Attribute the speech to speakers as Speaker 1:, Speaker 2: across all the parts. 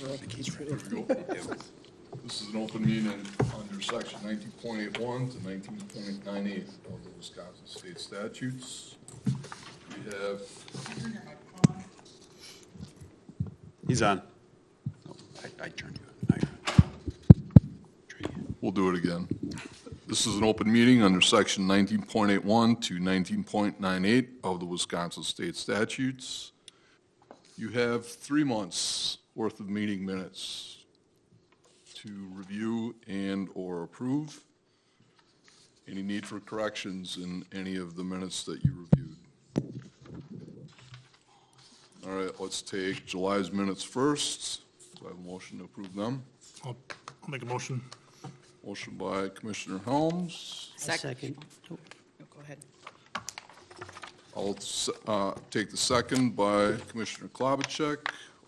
Speaker 1: This is an open meeting under section 19.81 to 19.98 of the Wisconsin State Statutes. We have.
Speaker 2: He's on. Oh, I turned you on.
Speaker 1: We'll do it again. This is an open meeting under section 19.81 to 19.98 of the Wisconsin State Statutes. You have 3 months worth of meeting minutes to review and or approve. Any need for corrections in any of the minutes that you reviewed? All right, let's take July's minutes first. Do I have a motion to approve them?
Speaker 3: I'll make a motion.
Speaker 1: Motion by Commissioner Helms.
Speaker 4: Second. Oh, go ahead.
Speaker 1: I'll take the second by Commissioner Klobuchar.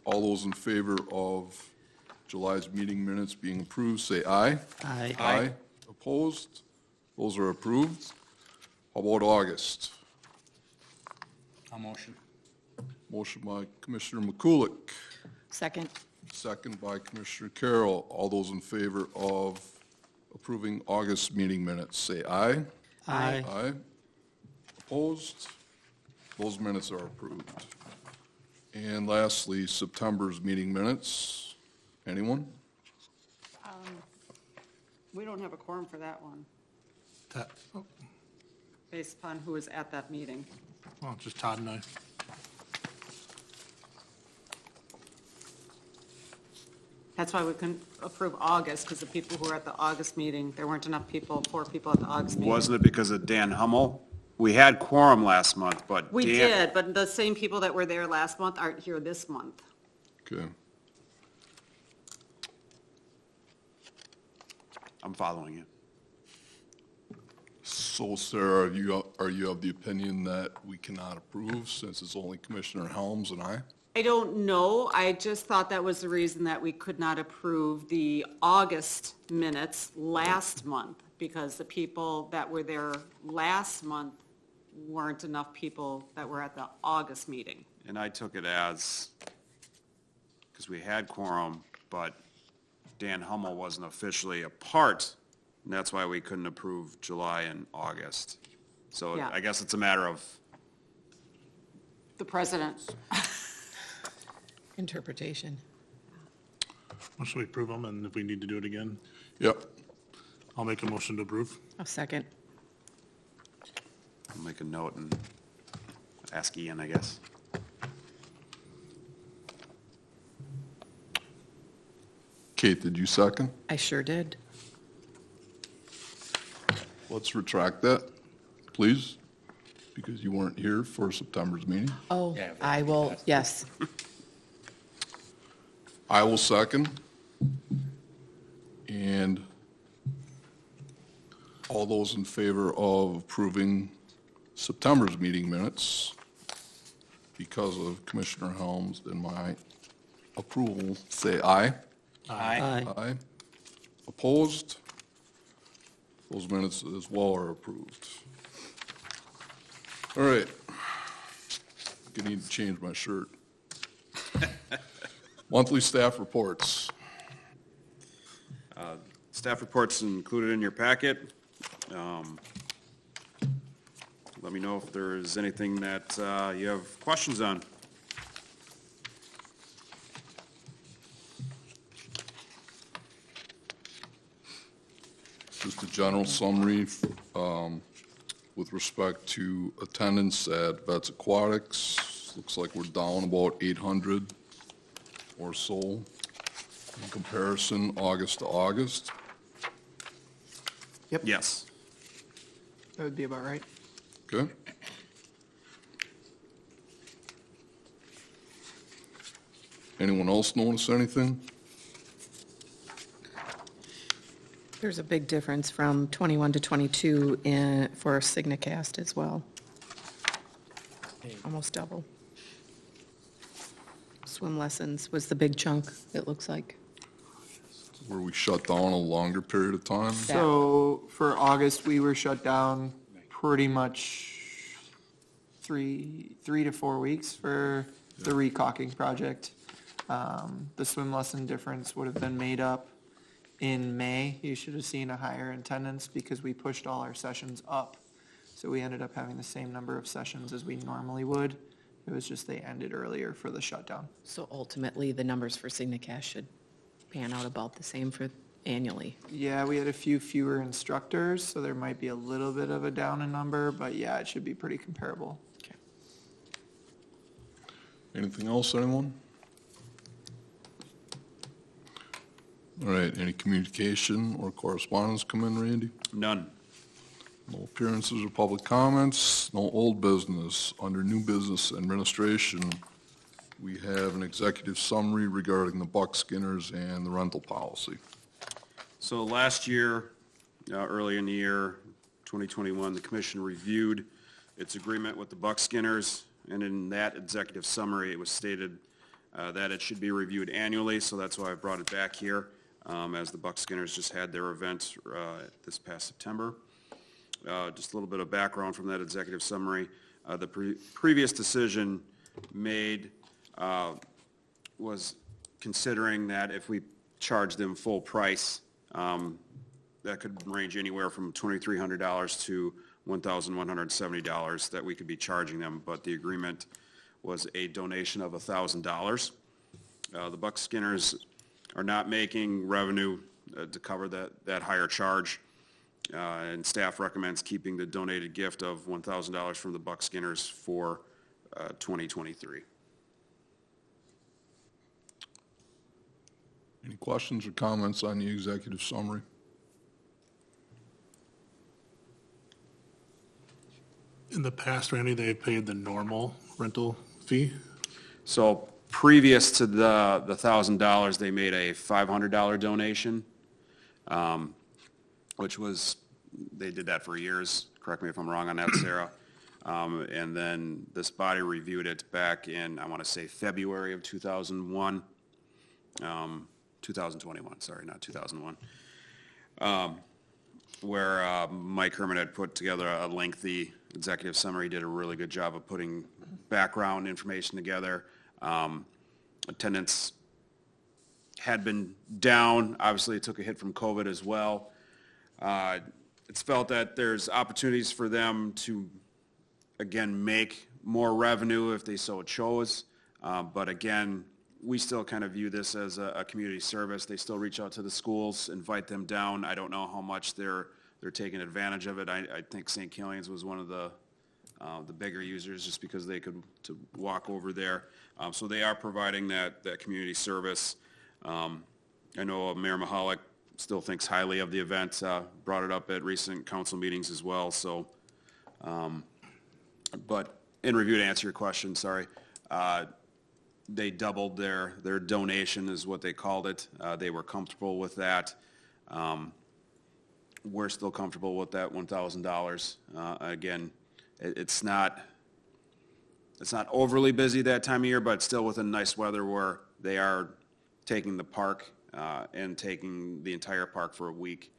Speaker 1: All those in favor of July's meeting minutes being approved, say aye.
Speaker 4: Aye.
Speaker 1: Aye. Opposed? Those are approved. How about August?
Speaker 2: I'll motion.
Speaker 1: Motion by Commissioner McCulloch,
Speaker 4: Second.
Speaker 1: second by Commissioner Carroll. All those in favor of approving August meeting minutes, say aye.
Speaker 4: Aye.
Speaker 1: Aye. Opposed? Those minutes are approved. And lastly, September's meeting minutes. Anyone?
Speaker 5: We don't have a quorum for that one,
Speaker 3: That, oh,
Speaker 5: based upon who was at that meeting.
Speaker 3: well, just Todd and I.
Speaker 5: That's why we couldn't approve August, because the people who were at the August meeting, there weren't enough people, 4 people at the August meeting.
Speaker 2: Wasn't it because of Dan Hummel? We had quorum last month, but
Speaker 5: We
Speaker 2: Dan-
Speaker 5: did, but the same people that were there last month aren't here this month.
Speaker 1: Okay.
Speaker 2: I'm following you.
Speaker 1: So, Sarah, are you of the opinion that we cannot approve since it's only Commissioner Helms and I?
Speaker 5: I don't know, I just thought that was the reason that we could not approve the August minutes last month, because the people that were there last month weren't enough people that were at the August meeting.
Speaker 2: And I took it as, because we had quorum, but Dan Hummel wasn't officially a part, and that's why we couldn't approve July and August. So
Speaker 5: Yeah.
Speaker 2: I guess it's a matter of,
Speaker 5: The president,
Speaker 4: Interpretation.
Speaker 3: Well, should we approve them, and if we need to do it again,
Speaker 1: Yep.
Speaker 3: I'll make a motion to approve.
Speaker 4: A second.
Speaker 2: I'll make a note and ask Ian, I guess.
Speaker 1: Kate, did you second?
Speaker 4: I sure did.
Speaker 1: Let's retract that, please, because you weren't here for September's meeting.
Speaker 4: Oh, I will, yes.
Speaker 1: I will second. And all those in favor of approving September's meeting minutes because of Commissioner Helms and my approval, say aye.
Speaker 4: Aye.
Speaker 1: Aye. Opposed? Those minutes as well are approved. All right. I need to change my shirt. Monthly staff reports.
Speaker 2: Staff reports included in your packet. Let me know if there's anything that you have questions on.
Speaker 1: Just a general summary with respect to attendance at Vets Aquatics. Looks like we're down about 800 or so in comparison, August to August.
Speaker 2: Yes.
Speaker 6: That would be about right.
Speaker 1: Okay? Anyone else notice anything?
Speaker 4: There's a big difference from 21 to 22 for Signacast as well. Almost double. Swim lessons was the big chunk, it looks like.
Speaker 1: Where we shut down a longer period of time?
Speaker 6: So for August, we were shut down pretty much 3 to 4 weeks for the recocking project. The swim lesson difference would have been made up in May. You should have seen a higher attendance because we pushed all our sessions up. So we ended up having the same number of sessions as we normally would. It was just they ended earlier for the shutdown.
Speaker 4: So ultimately, the numbers for Signacast should pan out about the same for annually.
Speaker 6: Yeah, we had a few fewer instructors, so there might be a little bit of a down in number, but yeah, it should be pretty comparable.
Speaker 4: Okay.
Speaker 1: Anything else, anyone? All right, any communication or correspondence come in, Randy?
Speaker 2: None.
Speaker 1: No appearances or public comments, no old business. Under new business administration, we have an executive summary regarding the Buck Skinners and the rental policy.
Speaker 2: So last year, early in the year, 2021, the commission reviewed its agreement with the Buck Skinners, and in that executive summary, it was stated that it should be reviewed annually, so that's why I brought it back here, as the Buck Skinners just had their event this past September. Just a little bit of background from that executive summary. The previous decision made was considering that if we charge them full price, that could range anywhere from $2,300 to $1,170 that we could be charging them, but the agreement was a donation of $1,000. The Buck Skinners are not making revenue to cover that higher charge, and staff recommends keeping the donated gift of $1,000 from the Buck Skinners for 2023.
Speaker 1: Any questions or comments on the executive summary?
Speaker 3: In the past, Randy, they paid the normal rental fee.
Speaker 2: So previous to the $1,000, they made a $500 donation, which was, they did that for years. Correct me if I'm wrong on that, Sarah. And then this body reviewed it back in, I want to say, February of 2021, sorry, not 2001, where Mike Herman had put together a lengthy executive summary, did a really good job of putting background information together. Attendance had been down. Obviously, it took a hit from COVID as well. It's felt that there's opportunities for them to, again, make more revenue if they so chose. But again, we still kind of view this as a community service. They still reach out to the schools, invite them down. I don't know how much they're taking advantage of it. I think St. Killian's was one of the bigger users just because they could to walk over there. So they are providing that community service. I know Mayor Mahalik still thinks highly of the event, brought it up at recent council meetings as well. So, but in review, to answer your question, sorry, they doubled their donation is what they called it. They were comfortable with that. We're still comfortable with that $1,000. Again, it's not overly busy that time of year, but still within nice weather where they are taking the park and taking the entire park for a week.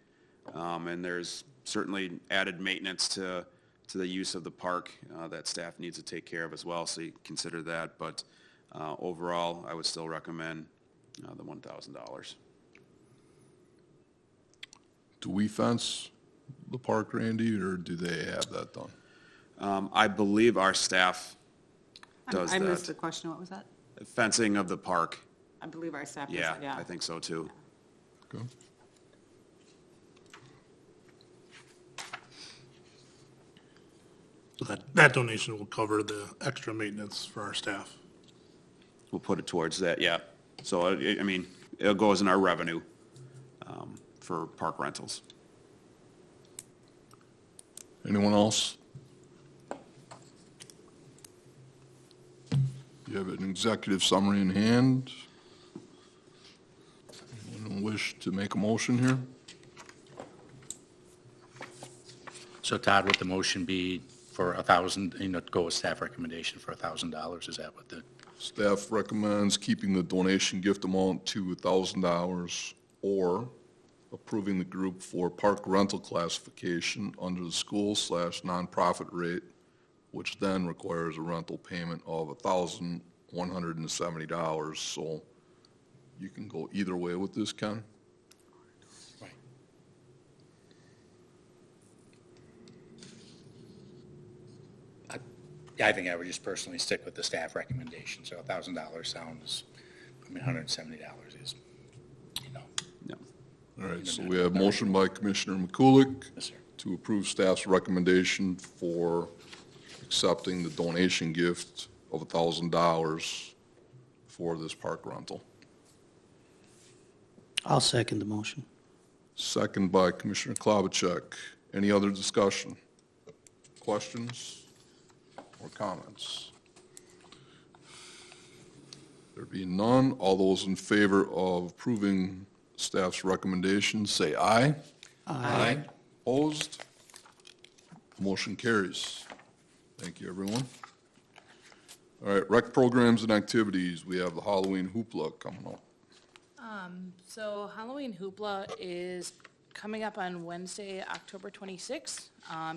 Speaker 2: And there's certainly added maintenance to the use of the park that staff needs to take care of as well, so you consider that. But overall, I would still recommend the $1,000.
Speaker 1: Do we fence the park, Randy, or do they have that done?
Speaker 2: I believe our staff does
Speaker 5: I
Speaker 2: that.
Speaker 5: missed the question, what was that?
Speaker 2: Fencing of the park,
Speaker 5: I believe our staff does
Speaker 2: yeah,
Speaker 5: that, yeah.
Speaker 2: I think so too.
Speaker 1: Okay.
Speaker 3: So that donation will cover the extra maintenance for our staff.
Speaker 2: We'll put it towards that, yeah. So, I mean, it goes in our revenue for park rentals.
Speaker 1: Anyone else? You have an executive summary in hand. Anyone wish to make a motion here?
Speaker 7: So Todd, would the motion be for $1,000, go with staff recommendation for $1,000? Is that what the,
Speaker 1: Staff recommends keeping the donation gift amount to $1,000 or approving the group for park rental classification under the school/nonprofit rate, which then requires a rental payment of $1,170. So You can go either way with this, Ken.
Speaker 7: Right. I think I would just personally stick with the staff recommendation, so $1,000 sounds, $170 is,
Speaker 2: No.
Speaker 1: All right, so we have motion by Commissioner McCulick
Speaker 7: Yes, sir.
Speaker 1: to approve staff's recommendation for accepting the donation gift of $1,000 for this park rental.
Speaker 8: I'll second the motion.
Speaker 1: Second by Commissioner Klobuchar. Any other discussion? Questions or comments? There being none, all those in favor of approving staff's recommendation, say aye. Aye. Opposed? Motion carries. Thank you, everyone. All right, rec programs and activities. We have the Halloween Hoopla coming up.
Speaker 9: So Halloween Hoopla is coming up on Wednesday, October 26th.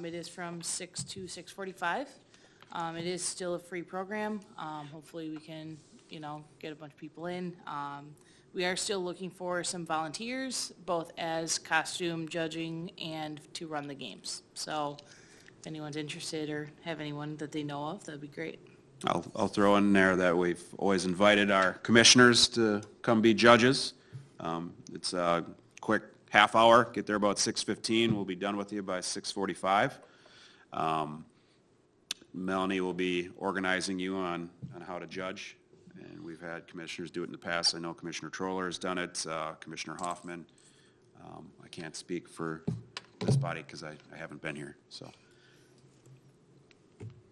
Speaker 9: It is from 6 to 6:45. It is still a free program. Hopefully we can, get a bunch of people in. We are still looking for some volunteers, both as costume judging and to run the games. So if anyone's interested or have anyone that they know of, that'd be great.
Speaker 2: I'll throw in there that we've always invited our commissioners to come be judges. It's a quick half hour, get there about 6:15, we'll be done with you by 6:45. Melanie will be organizing you on how to judge, and we've had commissioners do it in the past. I know Commissioner Troller has done it, Commissioner Hoffman. I can't speak for this body because I haven't been here, so.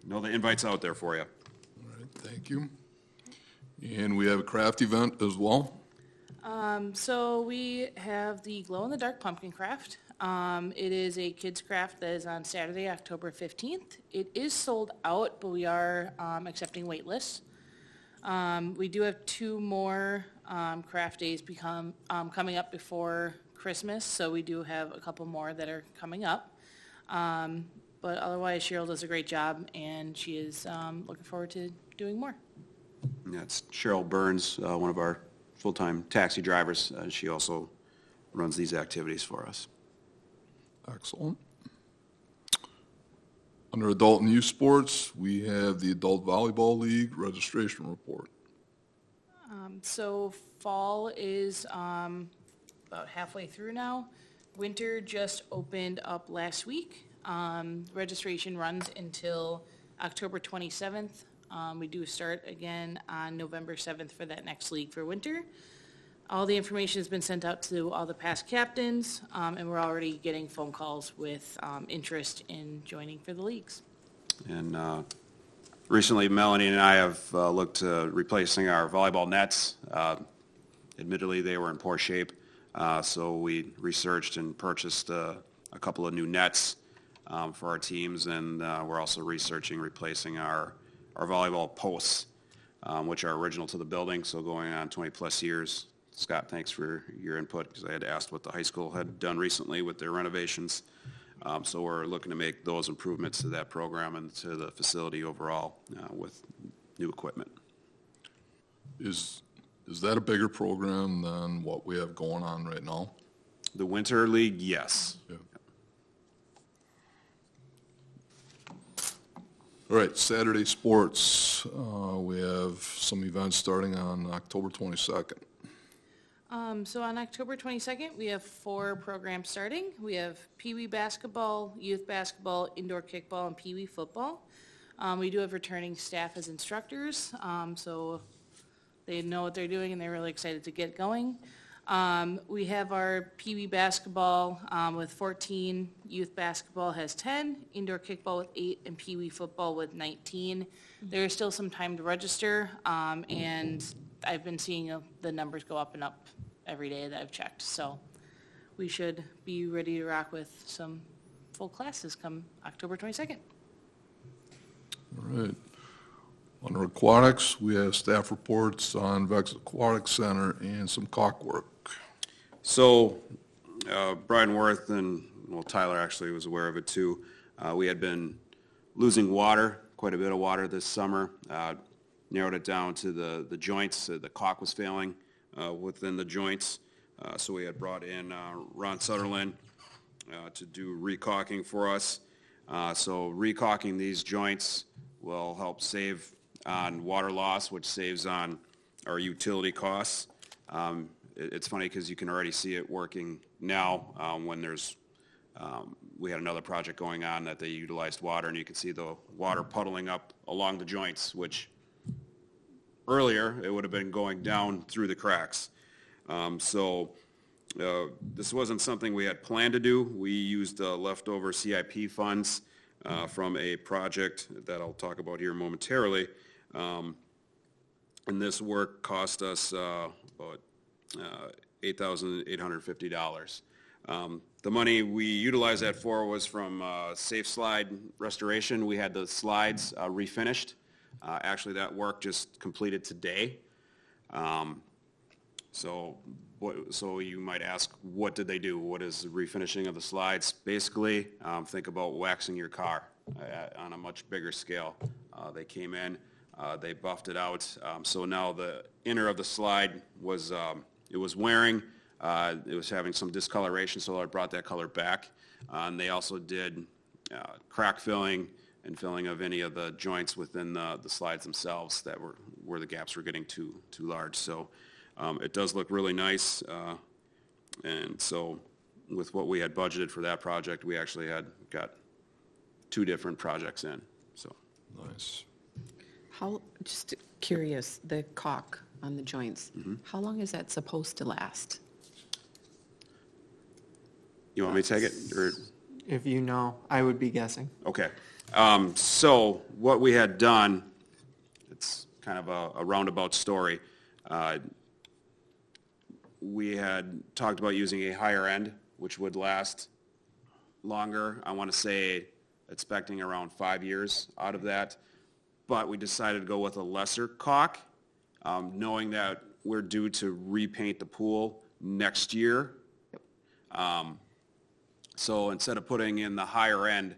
Speaker 2: Know the invite's out there for you.
Speaker 1: All right, thank you. And we have a craft event as well.
Speaker 9: So we have the glow-in-the-dark pumpkin craft. It is a kids craft that is on Saturday, October 15th. It is sold out, but we are accepting wait lists. We do have 2 more craft days coming up before Christmas, so we do have a couple more that are coming up. But otherwise, Cheryl does a great job, and she is looking forward to doing more.
Speaker 2: That's Cheryl Burns, one of our full-time taxi drivers. She also runs these activities for us.
Speaker 1: Excellent. Under adult and youth sports, we have the Adult Volleyball League registration report.
Speaker 9: So fall is about halfway through now. Winter just opened up last week. Registration runs until October 27th. We do start again on November 7th for that next league for winter. All the information has been sent out to all the past captains, and we're already getting phone calls with interest in joining for the leagues.
Speaker 2: And recently, Melanie and I have looked to replacing our volleyball nets. Admittedly, they were in poor shape, so we researched and purchased a couple of new nets for our teams, and we're also researching replacing our volleyball posts, which are original to the building, so going on 20-plus years. Scott, thanks for your input, because I had asked what the high school had done recently with their renovations. So we're looking to make those improvements to that program and to the facility overall with new equipment.
Speaker 1: Is that a bigger program than what we have going on right now?
Speaker 2: The Winter League, yes.
Speaker 1: Yeah. All right, Saturday sports. We have some events starting on October 22nd.
Speaker 9: So on October 22nd, we have 4 programs starting. We have Pee Wee basketball, youth basketball, indoor kickball, and Pee Wee football. We do have returning staff as instructors, so they know what they're doing and they're really excited to get going. We have our Pee Wee basketball with 14, youth basketball has 10, indoor kickball with 8, and Pee Wee football with 19. There is still some time to register, and I've been seeing the numbers go up and up every day that I've checked. So we should be ready to rock with some full classes come October 22nd.
Speaker 1: All right. Under aquatics, we have staff reports on Vex Aquatic Center and some caulk work.
Speaker 2: So Brian Worth and, well, Tyler actually was aware of it too. We had been losing water, quite a bit of water this summer. Narrowed it down to the joints. The caulk was failing. within the joints. So we had brought in Ron Sutherland to do recaulking for us. So recaulking these joints will help save on water loss, which saves on our utility costs. It's funny because you can already see it working now when there's, we had another project going on that they utilized water, and you can see the water puddling up along the joints, which earlier it would have been going down through the cracks. This wasn't something we had planned to do. We used leftover CIP funds from a project that I'll talk about here momentarily. And this work cost us about $8,850. The money we utilized that for was from Safe Slide Restoration. We had the slides refinished. Actually, that work just completed today. So you might ask, what did they do? What is the refinishing of the slides? Basically, think about waxing your car on a much bigger scale. They came in, they buffed it out. So now the inner of the slide was, it was wearing, it was having some discoloration, so I brought that color back. And they also did crack filling and filling of any of the joints within the slides themselves that were where the gaps were getting too large. So it does look really nice. And so with what we had budgeted for that project, we actually got 2 different projects in. So
Speaker 1: Nice.
Speaker 4: Just curious, the caulk on the joints, how long is that supposed to last?
Speaker 2: you want me to take it? Or?
Speaker 6: If you know, I would be guessing.
Speaker 2: Okay. So what we had done, it's kind of a roundabout story. We had talked about using a higher end, which would last longer. I want to say expecting around 5 years out of that. But we decided to go with a lesser caulk, knowing that we're due to repaint the pool next year. So instead of putting in the higher end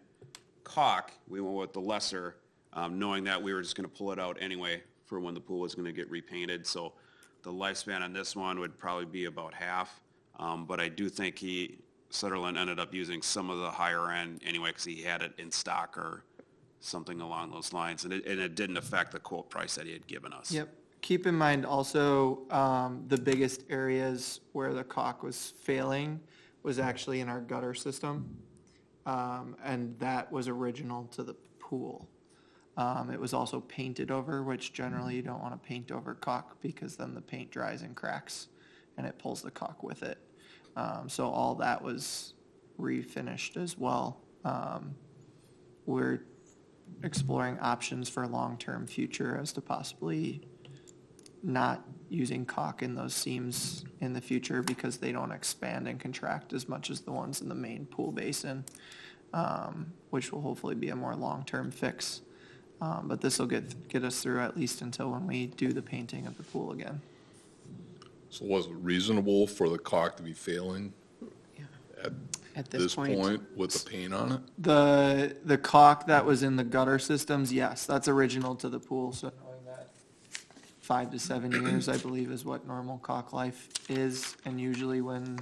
Speaker 2: caulk, we went with the lesser, knowing that we were just going to pull it out anyway for when the pool was going to get repainted. So the lifespan on this one would probably be about half. But I do think Sutherland ended up using some of the higher end anyway because he had it in stock or something along those lines. And it didn't affect the quote price that he had given us.
Speaker 6: Yep. Keep in mind also, the biggest areas where the caulk was failing was actually in our gutter system. And that was original to the pool. It was also painted over, which generally you don't want to paint over caulk because then the paint dries and cracks and it pulls the caulk with it. So all that was refinished as well. We're exploring options for long-term future as to possibly not using caulk in those seams in the future because they don't expand and contract as much as the ones in the main pool basin, which will hopefully be a more long-term fix. But this will get us through at least until when we do the painting of the pool again.
Speaker 1: So was it reasonable for the caulk to be failing
Speaker 4: At
Speaker 1: this point with the paint on it?
Speaker 6: The caulk that was in the gutter systems, yes, that's original to the pool, so knowing that 5 to 7 years, I believe, is what normal caulk life is. And usually when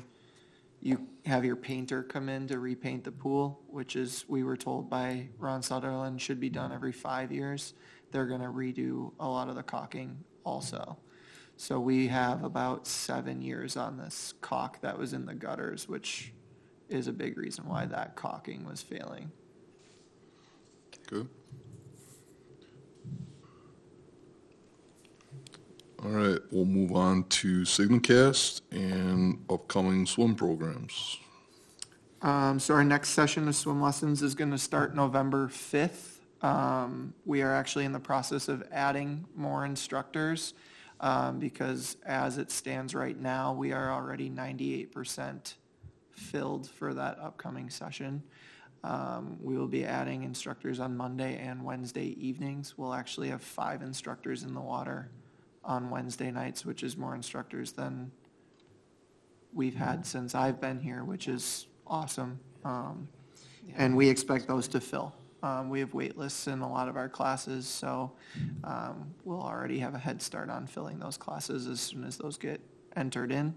Speaker 6: you have your painter come in to repaint the pool, which is, we were told by Ron Sutherland, should be done every 5 years, they're gonna redo a lot of the caulking also. So we have about 7 years on this caulk that was in the gutters, which is a big reason why that caulking was failing.
Speaker 1: Good. All right, we'll move on to Signacast and upcoming swim programs.
Speaker 6: So our next session of swim lessons is going to start November 5th. We are actually in the process of adding more instructors because as it stands right now, we are already 98% filled for that upcoming session. We will be adding instructors on Monday and Wednesday evenings. We'll actually have 5 instructors in the water on Wednesday nights, which is more instructors than we've had since I've been here, which is awesome. And we expect those to fill. We have wait lists in a lot of our classes, so we'll already have a head start on filling those classes as soon as those get entered in.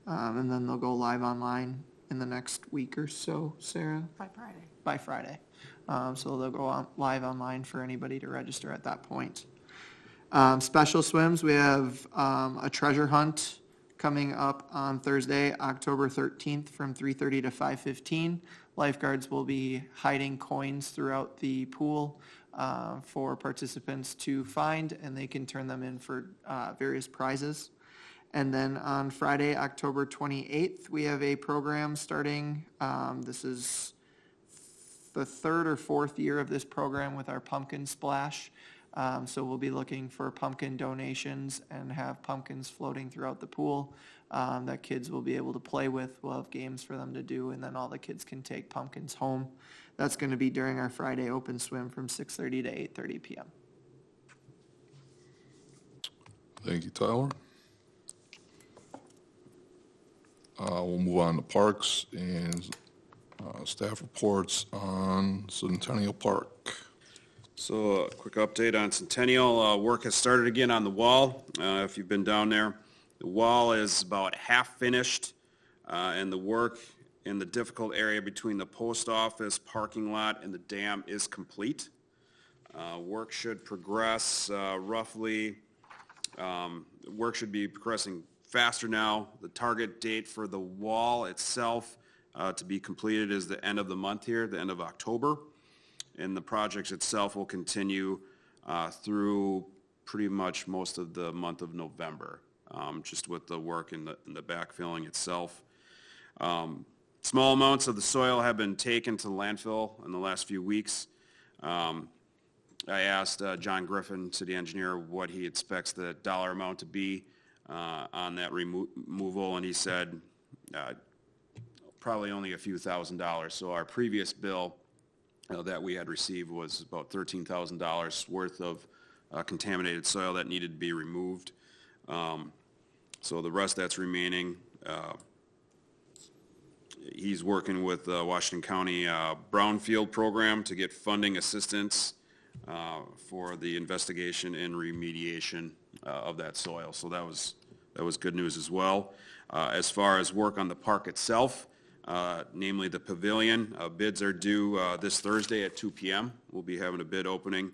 Speaker 6: And then they'll go live online in the next week or so, Sarah?
Speaker 5: By Friday.
Speaker 6: By Friday. So they'll go live online for anybody to register at that point. Special swims, we have a treasure hunt coming up on Thursday, October 13th from 3:30 to 5:15. Lifeguards will be hiding coins throughout the pool for participants to find, and they can turn them in for various prizes. And then on Friday, October 28th, we have a program starting. This is the third or fourth year of this program with our pumpkin splash. So we'll be looking for pumpkin donations and have pumpkins floating throughout the pool that kids will be able to play with. We'll have games for them to do, and then all the kids can take pumpkins home. That's going to be during our Friday open swim from 6:30 to 8:30 p.m.
Speaker 1: Thank you, Tyler. We'll move on to parks and staff reports on Centennial Park.
Speaker 2: So a quick update on Centennial. Work has started again on the wall, if you've been down there. The wall is about half finished, and the work in the difficult area between the post office, parking lot, and the dam is complete. Work should progress work should be progressing faster now. The target date for the wall itself to be completed is the end of the month here, the end of October. And the project itself will continue through pretty much most of the month of November, just with the work in the backfilling itself. Small amounts of the soil have been taken to landfill in the last few weeks. I asked John Griffin, city engineer, what he expects the dollar amount to be on that removal, and he said probably only a few $1,000s. So our previous bill that we had received was about $13,000 worth of contaminated soil that needed to be removed. So the rest that's remaining, he's working with the Washington County Brownfield program to get funding assistance for the investigation and remediation of that soil. So that was good news as well. As far as work on the park itself, namely the pavilion, bids are due this Thursday at 2 p.m. We'll be having a bid opening.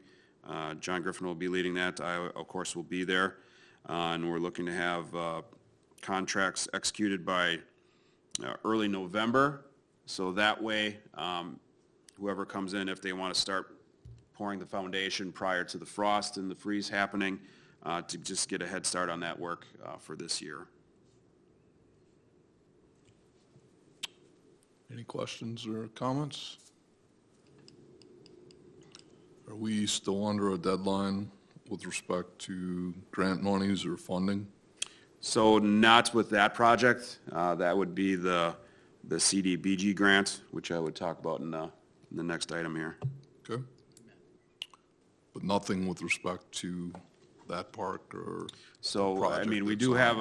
Speaker 2: John Griffin will be leading that. I, of course, will be there. And we're looking to have contracts executed by early November. So that way, whoever comes in, if they want to start pouring the foundation prior to the frost and the freeze happening, to just get a head start on that work for this year.
Speaker 1: Any questions or comments? Are we still under a deadline with respect to grant monies or funding?
Speaker 2: So not with that project. That would be the Cdbg grant, which I would talk about in the next item here.
Speaker 1: Okay. But nothing with respect to that park or?
Speaker 2: So, I mean, we do have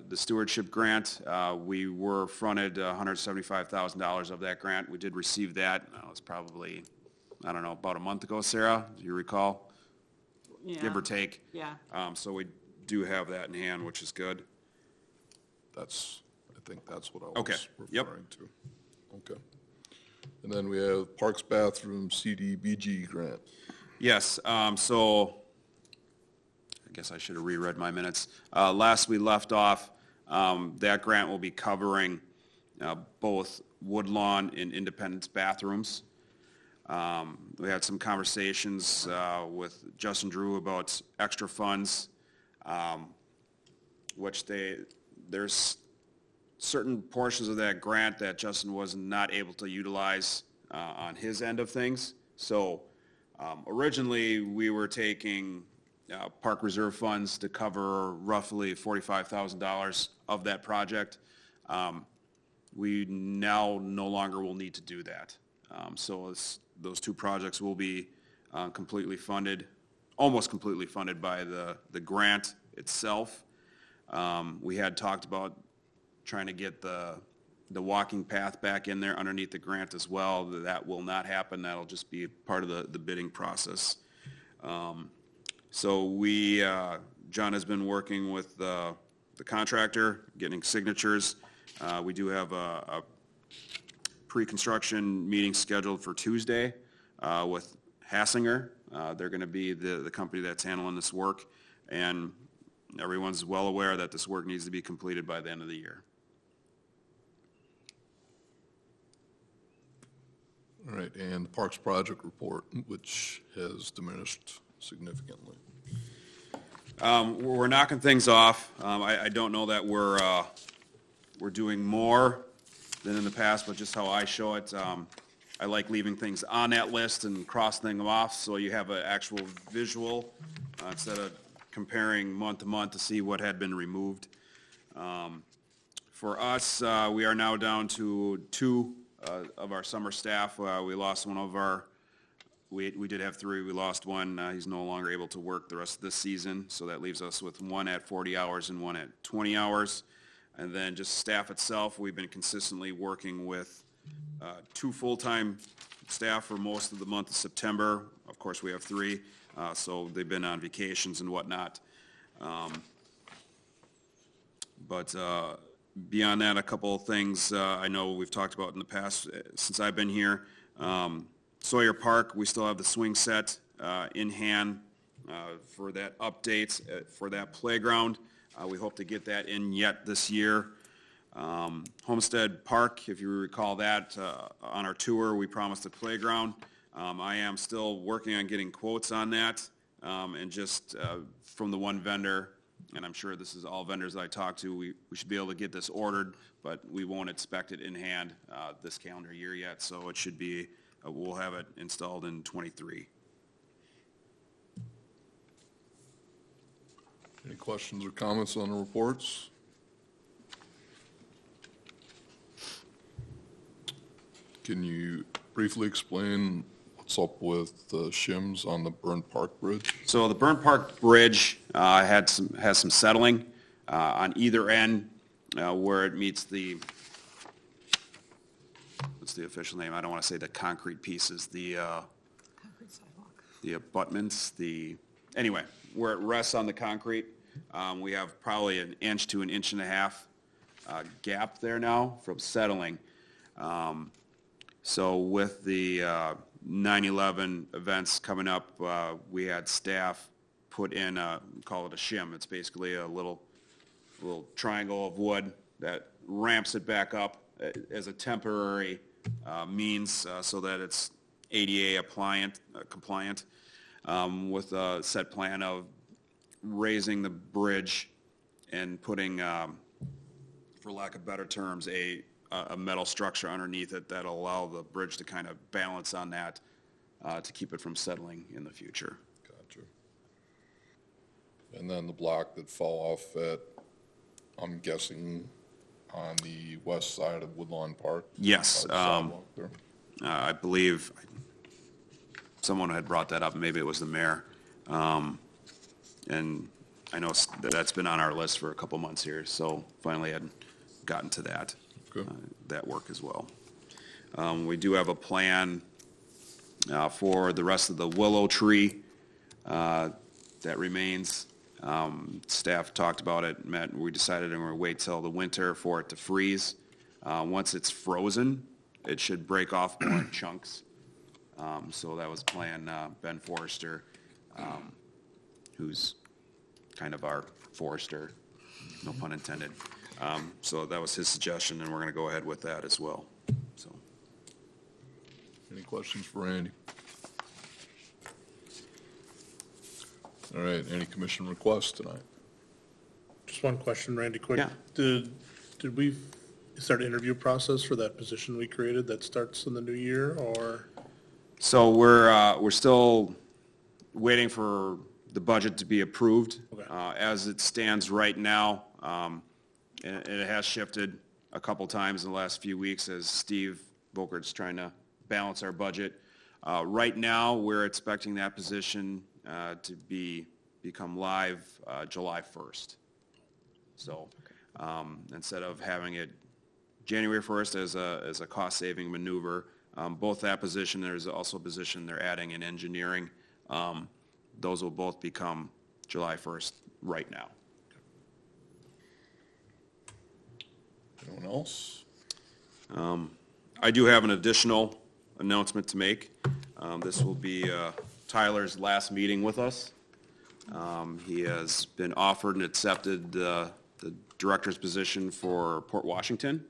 Speaker 2: the stewardship grant. We were fronted $175,000 of that grant. We did receive that. It was probably, I don't know, about a month ago, Sarah, do you recall?
Speaker 5: Yeah.
Speaker 2: Give or take.
Speaker 5: Yeah.
Speaker 2: So we do have that in hand, which is good.
Speaker 1: I think that's what I
Speaker 2: Okay.
Speaker 1: was
Speaker 2: Yep.
Speaker 1: referring to. Okay. And then we have Parks Bathroom CDBG grant.
Speaker 2: Yes, so I guess I should have reread my minutes. Last we left off, that grant will be covering both Woodlawn and Independence bathrooms. We had some conversations with Justin Drew about extra funds, which there's certain portions of that grant that Justin was not able to utilize on his end of things. So originally, we were taking park reserve funds to cover roughly $45,000 of that project. We now no longer will need to do that. So those two projects will be completely funded, almost completely funded by the grant itself. We had talked about trying to get the walking path back in there underneath the grant as well. That will not happen. That'll just be part of the bidding process. So John has been working with the contractor, getting signatures. We do have a pre-construction meeting scheduled for Tuesday with Hassinger. They're going to be the company that's handling this work, and everyone's well aware that this work needs to be completed by the end of the year.
Speaker 1: All right, and the Parks Project report, which has diminished significantly.
Speaker 2: We're knocking things off. I don't know that we're doing more than in the past, but just how I show it, I like leaving things on that list and crossing them off so you have an actual visual instead of comparing month to month to see what had been removed. For us, we are now down to 2 of our summer staff. We lost one of our, we did have 3, we lost one. He's no longer able to work the rest of this season, so that leaves us with 1 at 40 hours and 1 at 20 hours. And then just staff itself, we've been consistently working with 2 full-time staff for most of the month of September. Of course, we have 3, so they've been on vacations and whatnot. But beyond that, a couple of things I know we've talked about in the past since I've been here. Sawyer Park, we still have the swing set in hand for that update for that playground. We hope to get that in yet this year. Homestead Park, if you recall that, on our tour, we promised a playground. I am still working on getting quotes on that, and just from the one vendor, and I'm sure this is all vendors that I talk to, we should be able to get this ordered, but we won't expect it in hand this calendar year yet, so it should be, we'll have it installed in '23.
Speaker 1: Any questions or comments on the reports? Can you briefly explain what's up with the shims on the Burn Park Bridge?
Speaker 2: So the Burn Park Bridge has some settling on either end where it meets the, what's the official name? I don't want to say the concrete pieces, the
Speaker 5: Concrete sidewalk.
Speaker 2: the abutments, anyway, where it rests on the concrete. We have probably 1 inch to 1.5 inches gap there now from settling. So with the 9/11 events coming up, we had staff put in, call it a shim. It's basically a little triangle of wood that ramps it back up as a temporary means so that it's ADA compliant with a set plan of raising the bridge and putting, for lack of better terms, a metal structure underneath it that'll allow the bridge to kind of balance on that to keep it from settling in the future.
Speaker 1: Gotcha. And then the block that fell off at, I'm guessing, on the west side of Woodlawn Park?
Speaker 2: Yes.
Speaker 1: By the sidewalk there.
Speaker 2: I believe someone had brought that up, maybe it was the mayor. And I know that's been on our list for a couple months here, so finally had gotten to that, that work as well. We do have a plan for the rest of the willow tree that remains. Staff talked about it, met, and we decided we're going to wait till the winter for it to freeze. Once it's frozen, it should break off more in chunks. So that was plan. Ben Forrester, who's kind of our forester, no pun intended. So that was his suggestion, and we're going to go ahead with that as well. So,
Speaker 1: Any questions for Randy? All right, any commission requests tonight?
Speaker 3: Just one question, Randy, quick.
Speaker 2: Yeah.
Speaker 3: Did we start an interview process for that position we created that starts in the new year, or?
Speaker 2: so we're still waiting for the budget to be approved.
Speaker 3: Okay.
Speaker 2: As it stands right now, and it has shifted a couple times in the last few weeks as Steve Bokert's trying to balance our budget. Right now, we're expecting that position to become live July 1st. So instead of having it January 1st as a cost-saving maneuver, both that position, there's also a position they're adding in engineering. Those will both become July 1st right now.
Speaker 1: else?
Speaker 2: I do have an additional announcement to make. This will be Tyler's last meeting with us. He has been offered and accepted the director's position for Port Washington.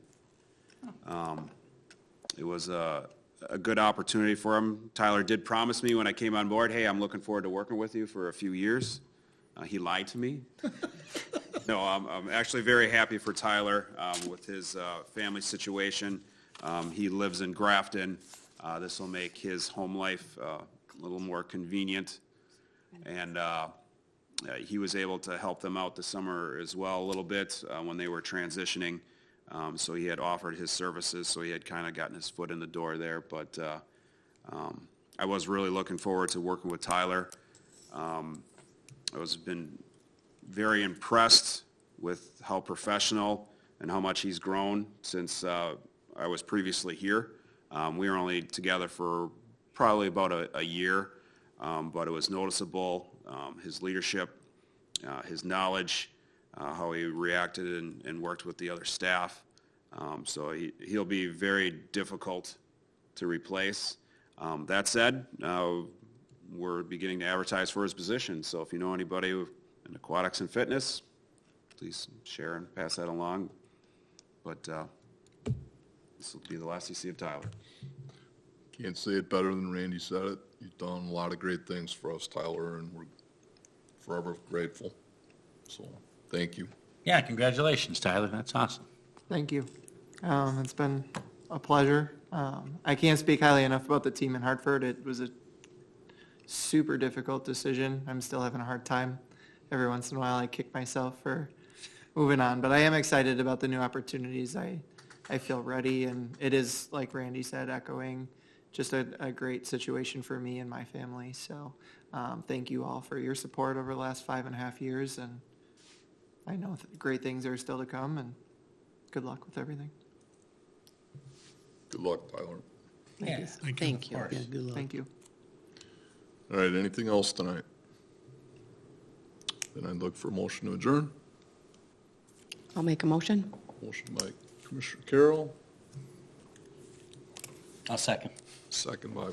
Speaker 2: It was a good opportunity for him. Tyler did promise me when I came on board, hey, I'm looking forward to working with you for a few years. He lied to me. No, I'm actually very happy for Tyler with his family situation. He lives in Grafton. This will make his home life a little more convenient. And he was able to help them out this summer as well a little bit when they were transitioning. So he had offered his services, so he had kind of gotten his foot in the door there. But I was really looking forward to working with Tyler. I was been very impressed with how professional and how much he's grown since I was previously here. We were only together for probably about a year, but it was noticeable, his leadership, his knowledge, how he reacted and worked with the other staff. So he'll be very difficult to replace. That said, we're beginning to advertise for his position. So if you know anybody in aquatics and fitness, please share and pass that along. But this will be the last you see of Tyler.
Speaker 1: Can't say it better than Randy said it. You've done a lot of great things for us, Tyler, and we're forever grateful. So, thank you.
Speaker 7: Yeah, congratulations, Tyler. That's awesome.
Speaker 6: Thank you. It's been a pleasure. I can't speak highly enough about the team in Hartford. It was a super difficult decision. I'm still having a hard time. Every once in a while, I kick myself for moving on, but I am excited about the new opportunities. I feel ready, and it is, like Randy said, echoing just a great situation for me and my family. So thank you all for your support over the last 5.5 years, and I know great things are still to come, and good luck with everything.
Speaker 1: Good luck, Tyler.
Speaker 7: Yeah.
Speaker 4: Thank you.
Speaker 7: course.
Speaker 6: Thank you.
Speaker 1: All right, anything else tonight? Then I'd look for a motion to adjourn.
Speaker 4: I'll make a motion.
Speaker 1: Motion by Commissioner Carroll,
Speaker 7: I'll second.
Speaker 1: second by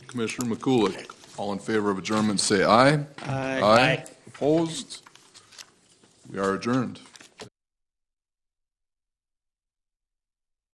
Speaker 1: Commissioner McCulick. All in favor of adjournment, say aye.
Speaker 7: Aye.
Speaker 1: Opposed? We are adjourned.